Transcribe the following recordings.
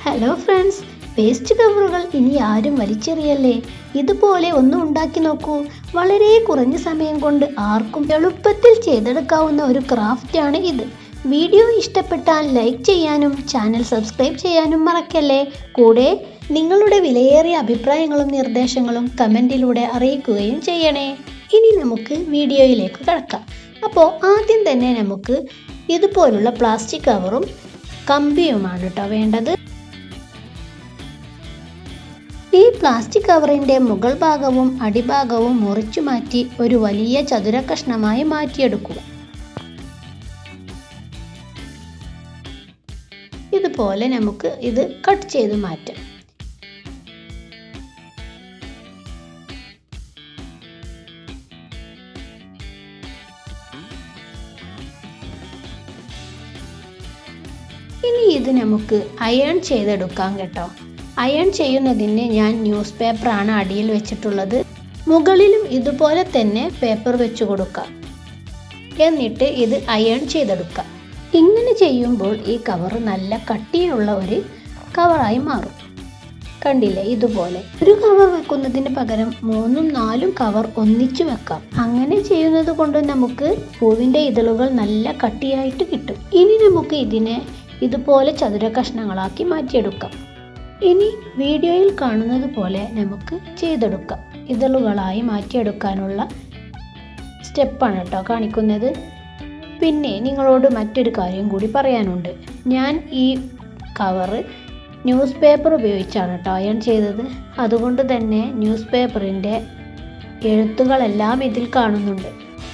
Hello friends, waste കവറുകൾ ഇനി ആരും വലിച്ചെറിയല്ലേ. ഇതുപോലെ ഒന്ന് ഉണ്ടാക്കി നോക്കൂ. വളരെ കുറഞ്ഞ സമയം കൊണ്ട് ആർക്കും എളുപ്പത്തിൽ ചെയ്തെടുക്കാവുന്ന ഒരു ക്രാഫ്റ്റാണ് ഇത്. വീഡിയോ ഇഷ്ടപ്പെട്ടാൽ ലൈക്ക് ചെയ്യാനും ചാനൽ സബ്സ്ക്രൈബ് ചെയ്യാനും മറക്കല്ലേ. കൂടെ നിങ്ങളുടെ വിലയേറിയ അഭിപ്രായങ്ങളും നിർദ്ദേശങ്ങളും കമൻറ്റിലൂടെ അറിയിക്കുകയും ചെയ്യണേ. ഇനി നമുക്ക് വീഡിയോയിലേക്ക് കടക്കാം. അപ്പോൾ ആദ്യം തന്നെ നമുക്ക് ഇതുപോലുള്ള പ്ലാസ്റ്റിക് കവറും കമ്പിയുമാണ് കേട്ടോ വേണ്ടത്. ഈ പ്ലാസ്റ്റിക് കവറിൻ്റെ മുകൾ ഭാഗവും അടിഭാഗവും മുറിച്ചു മാറ്റി ഒരു വലിയ ചതുര കഷ്ണമായി മാറ്റിയെടുക്കുക. ഇതുപോലെ നമുക്ക് ഇത് കട്ട് ചെയ്ത് മാറ്റാം. ഇനി ഇത് നമുക്ക് അയൺ ചെയ്തെടുക്കാം കേട്ടോ. അയൺ ചെയ്യുന്നതിന് ഞാൻ ന്യൂസ് പേപ്പറാണ് അടിയിൽ വെച്ചിട്ടുള്ളത്. മുകളിലും ഇതുപോലെ തന്നെ പേപ്പർ വെച്ച് കൊടുക്കാം. എന്നിട്ട് ഇത് അയൺ ചെയ്തെടുക്കാം. ഇങ്ങനെ ചെയ്യുമ്പോൾ ഈ കവർ നല്ല കട്ടിയുള്ള ഒരു കവറായി മാറും. കണ്ടില്ലേ, ഇതുപോലെ ഒരു കവർ വെക്കുന്നതിന് പകരം 3-4 കവർ ഒന്നിച്ചു വെക്കാം. അങ്ങനെ ചെയ്യുന്നത് കൊണ്ട് നമുക്ക് പൂവിൻ്റെ ഇതളുകൾ നല്ല കട്ടിയായിട്ട് കിട്ടും. ഇനി നമുക്ക് ഇതിനെ ഇതുപോലെ ചതുര കഷ്ണങ്ങളാക്കി മാറ്റിയെടുക്കാം. ഇനി വീഡിയോയിൽ കാണുന്നത് പോലെ നമുക്ക് ചെയ്തെടുക്കാം. ഇതളുകളായി മാറ്റിയെടുക്കാനുള്ള സ്റ്റെപ്പാണ് കേട്ടോ കാണിക്കുന്നത്. പിന്നെ നിങ്ങളോട് മറ്റൊരു കാര്യം കൂടി പറയാനുണ്ട്. ഞാൻ ഈ കവറ് ന്യൂസ് പേപ്പർ ഉപയോഗിച്ചാണ് കേട്ടോ അയൺ ചെയ്തത്. അതുകൊണ്ട് തന്നെ ന്യൂസ് പേപ്പറിൻ്റെ എഴുത്തുകളെല്ലാം ഇതിൽ കാണുന്നുണ്ട്.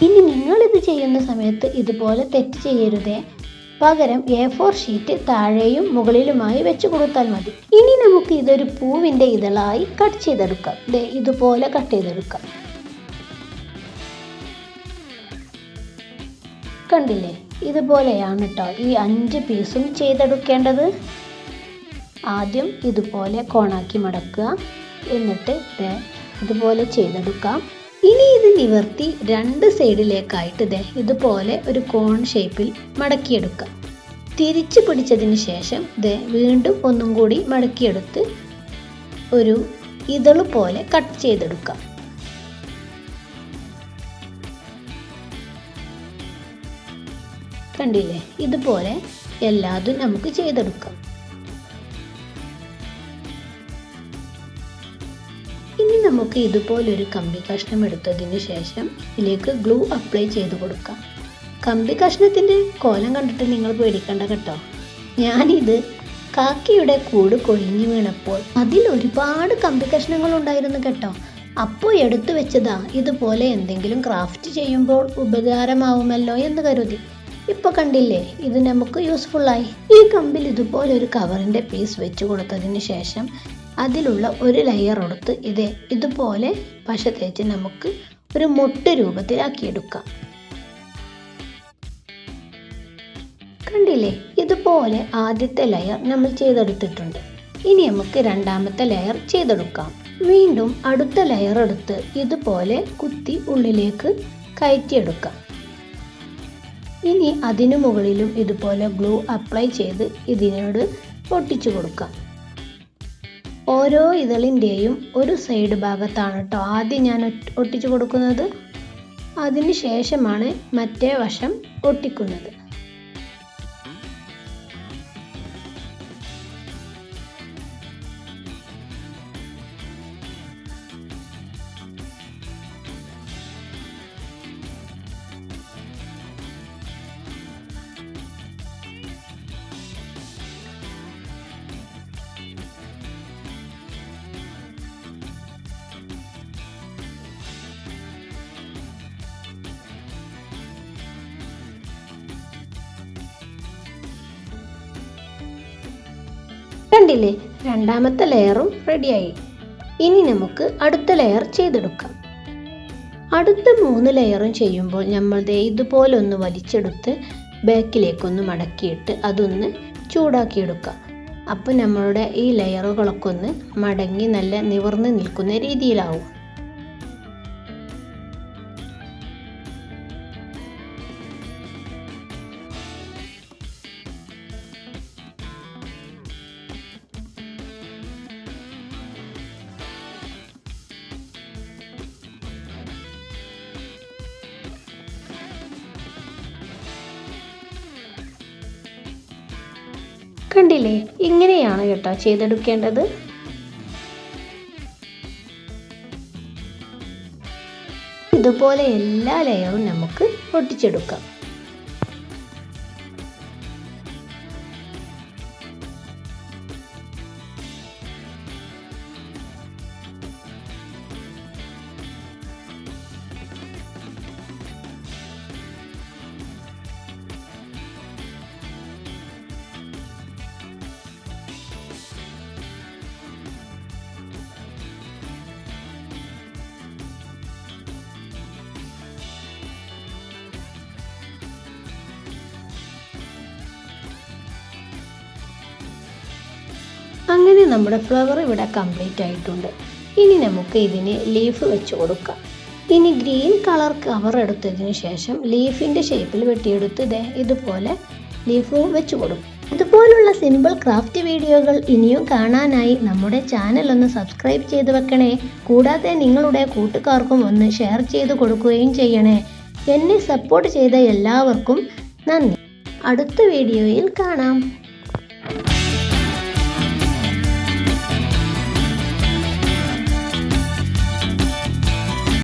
ഇനി നിങ്ങളിത് ചെയ്യുന്ന സമയത്ത് ഇതുപോലെ തെറ്റ് ചെയ്യരുതേ. പകരം A4 ഷീറ്റ് താഴെയും മുകളിലുമായി വെച്ച് കൊടുത്താൽ മതി. ഇനി നമുക്ക് ഇതൊരു പൂവിൻ്റെ ഇതളായി കട്ട് ചെയ്തെടുക്കാം. ഇതുപോലെ കട്ട് ചെയ്തെടുക്കാം. കണ്ടില്ലേ, ഇതുപോലെയാണ് കേട്ടോ ഈ 5 പീസും ചെയ്തെടുക്കേണ്ടത്. ആദ്യം ഇതുപോലെ കോണാക്കി മടക്കുക. എന്നിട്ട് ഇതുപോലെ ചെയ്തെടുക്കാം. ഇനി ഇത് നിവർത്തി 2 സൈഡിലേക്കായിട്ട് ഇതുപോലെ ഒരു കോൺ ഷേപ്പിൽ മടക്കിയെടുക്കാം. തിരിച്ചു പിടിച്ചതിന് ശേഷം വീണ്ടും ഒന്നും കൂടി മടക്കിയെടുത്ത് ഒരു ഇതള് പോലെ കട്ട് ചെയ്തെടുക്കാം. കണ്ടില്ലേ, ഇതുപോലെ എല്ലാതും നമുക്ക് ചെയ്തെടുക്കാം. ഇനി നമുക്ക് ഇതുപോലൊരു കമ്പി കഷ്ണം എടുത്തതിന് ശേഷം ഇതിലേക്ക് ഗ്ലൂ അപ്ലൈ ചെയ്ത് കൊടുക്കാം. കമ്പി കഷ്ണത്തിൻ്റെ കോലം കണ്ടിട്ട് നിങ്ങൾ പേടിക്കണ്ട കേട്ടോ. ഞാനിത് കാക്കയുടെ കൂട് കൊഴിഞ്ഞു വീണപ്പോൾ അതിൽ ഒരുപാട് കമ്പി കഷ്ണങ്ങൾ ഉണ്ടായിരുന്നു കേട്ടോ. അപ്പോൾ എടുത്തു വെച്ചതാ. ഇതുപോലെ എന്തെങ്കിലും ക്രാഫ്റ്റ് ചെയ്യുമ്പോൾ ഉപകാരമാവുമല്ലോ എന്ന് കരുതി. ഇപ്പോൾ കണ്ടില്ലേ, ഇത് നമുക്ക് യൂസ്ഫുള്ളായി. ഈ കമ്പിൽ ഇതുപോലെ ഒരു കവറിൻ്റെ പീസ് വെച്ച് കൊടുത്തതിന് ശേഷം അതിലുള്ള ഒരു ലെയർ എടുത്ത് ഇതുപോലെ പശ തേച്ച് നമുക്ക് ഒരു മുട്ട് രൂപത്തിലാക്കിയെടുക്കാം. കണ്ടില്ലേ, ഇതുപോലെ ആദ്യത്തെ ലെയർ നമ്മൾ ചെയ്തെടുത്തിട്ടുണ്ട്. ഇനി നമുക്ക് രണ്ടാമത്തെ ലെയർ ചെയ്തെടുക്കാം. വീണ്ടും അടുത്ത ലെയർ എടുത്ത് ഇതുപോലെ കുത്തി ഉള്ളിലേക്ക് കയറ്റിയെടുക്കാം. ഇനി അതിനു മുകളിലും ഇതുപോലെ ഗ്ലൂ അപ്ലൈ ചെയ്ത് ഇതിനോട് ഒട്ടിച്ചു കൊടുക്കാം. ഓരോ ഇതളിൻ്റെയും ഒരു സൈഡ് ഭാഗത്താണ് കേട്ടോ ആദ്യം ഞാൻ ഒട്ടിച്ചു കൊടുക്കുന്നത്. അതിന് ശേഷമാണ് മറ്റേ വശം ഒട്ടിക്കുന്നത്. കണ്ടില്ലേ, രണ്ടാമത്തെ ലെയറും റെഡിയായി. ഇനി നമുക്ക് അടുത്ത ലെയർ ചെയ്തെടുക്കാം. അടുത്ത 3 ലെയറും ചെയ്യുമ്പോൾ നമ്മൾ ഇതുപോലെ ഒന്ന് വലിച്ചെടുത്ത് ബാക്കിലേക്കൊന്ന് മടക്കിയിട്ട് അതൊന്ന് ചൂടാക്കിയെടുക്കാം. അപ്പോൾ നമ്മളുടെ ഈ ലെയറുകളൊക്കെ ഒന്ന് മടങ്ങി നല്ല നിവർന്ന് നിൽക്കുന്ന രീതിയിലാവും. കണ്ടില്ലേ, ഇങ്ങനെയാണ് കേട്ടോ ചെയ്തെടുക്കേണ്ടത്. ഇതുപോലെ എല്ലാ ലെയറും നമുക്ക് ഒട്ടിച്ചെടുക്കാം. അങ്ങനെ നമ്മുടെ ഫ്ലവർ ഇവിടെ കംപ്ലീറ്റ് ആയിട്ടുണ്ട്. ഇനി നമുക്ക് ഇതിന് ലീഫ് വെച്ച് കൊടുക്കാം. ഇനി ഗ്രീൻ കളർ കവർ എടുത്തതിന് ശേഷം ലീഫിൻ്റെ ഷേപ്പിൽ വെട്ടിയെടുത്ത് ഇതുപോലെ ലീഫ് വെച്ച് കൊടുക്കും. ഇതുപോലുള്ള സിമ്പിൾ ക്രാഫ്റ്റ് വീഡിയോകൾ ഇനിയും കാണാനായി നമ്മുടെ ചാനൽ ഒന്ന് സബ്സ്ക്രൈബ് ചെയ്ത് വെക്കണേ. കൂടാതെ നിങ്ങളുടെ കൂട്ടുകാർക്കും ഒന്ന് ഷെയർ ചെയ്ത് കൊടുക്കുകയും ചെയ്യണേ. എന്നെ സപ്പോർട്ട് ചെയ്ത എല്ലാവർക്കും നന്ദി. അടുത്ത വീഡിയോയിൽ കാണാം.